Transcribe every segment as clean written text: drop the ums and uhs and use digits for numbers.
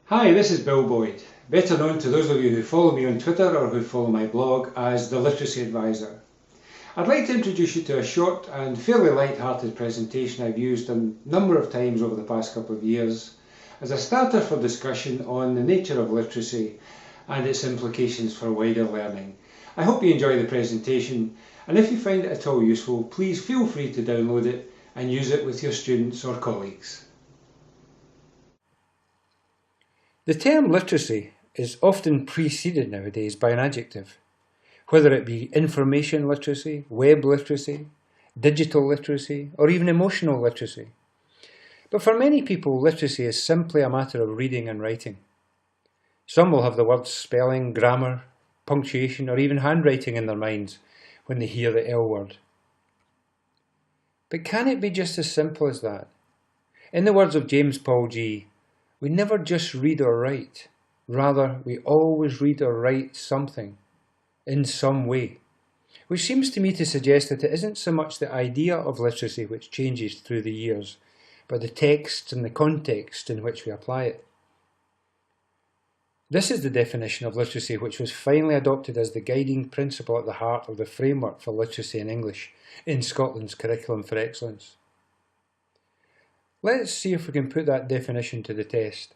Hi, this is Bill Boyd, better known to those of you who follow me on Twitter or who follow my blog as the Literacy Advisor. I'd like to introduce you to a short and fairly light-hearted presentation I've used a number of times over the past couple of years as a starter for discussion on the nature of literacy and its implications for wider learning. I hope you enjoy the presentation, and if you find it at all useful, please feel free to download it and use it with your students or colleagues. The term literacy is often preceded nowadays by an adjective, whether it be information literacy, web literacy, digital literacy, or even emotional literacy. But for many people, literacy is simply a matter of reading and writing. Some will have the words spelling, grammar, punctuation, or even handwriting in their minds when they hear the L word. But can it be just as simple as that? In the words of James Paul G., we never just read or write. Rather, we always read or write something, in some way. Which seems to me to suggest that it isn't so much the idea of literacy which changes through the years, but the text and the context in which we apply it. This is the definition of literacy which was finally adopted as the guiding principle at the heart of the framework for literacy in English in Scotland's Curriculum for Excellence. Let's see if we can put that definition to the test.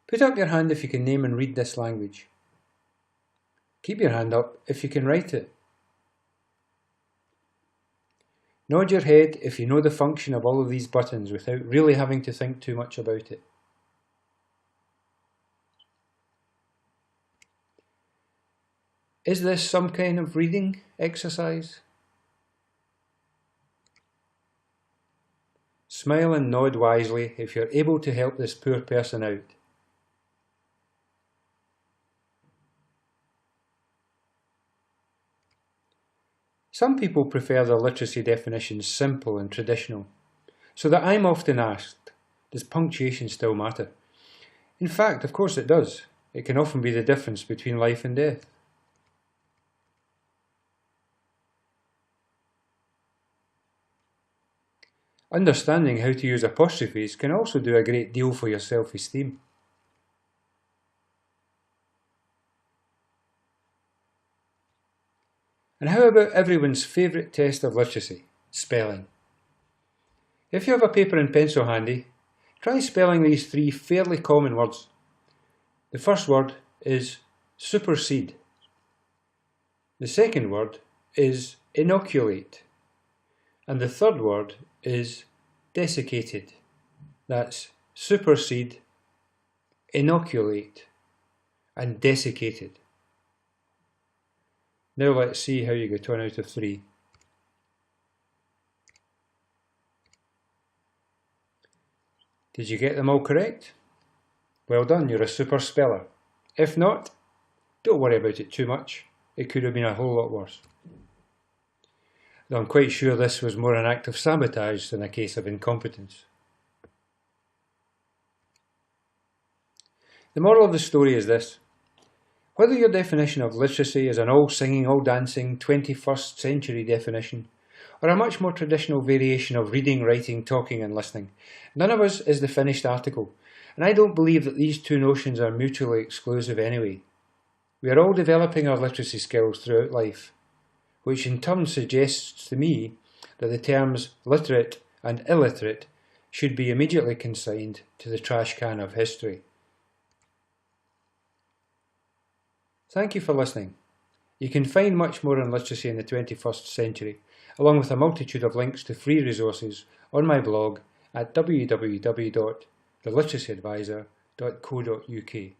Put up your hand if you can name and read this language. Keep your hand up if you can write it. Nod your head if you know the function of all of these buttons without really having to think too much about it. Is this some kind of reading exercise? Smile and nod wisely if you're able to help this poor person out. Some people prefer their literacy definitions simple and traditional, so that I'm often asked, does punctuation still matter? In fact, of course it does. It can often be the difference between life and death. Understanding how to use apostrophes can also do a great deal for your self-esteem. And how about everyone's favourite test of literacy, spelling? If you have a paper and pencil handy, try spelling these three fairly common words. The first word is supersede. The second word is inoculate. And the third word is desiccated. That's supersede, inoculate, and desiccated. Now let's see how you get 1 out of 3. Did you get them all correct? Well done, you're a super speller. If not, don't worry about it too much. It could have been a whole lot worse. Though I'm quite sure this was more an act of sabotage than a case of incompetence. The moral of the story is this. Whether your definition of literacy is an all-singing, all-dancing 21st century definition, or a much more traditional variation of reading, writing, talking and listening, none of us is the finished article, and I don't believe that these two notions are mutually exclusive anyway. We are all developing our literacy skills throughout life, which in turn suggests to me that the terms literate and illiterate should be immediately consigned to the trash can of history. Thank you for listening. You can find much more on literacy in the 21st century, along with a multitude of links to free resources on my blog at www.theliteracyadvisor.co.uk.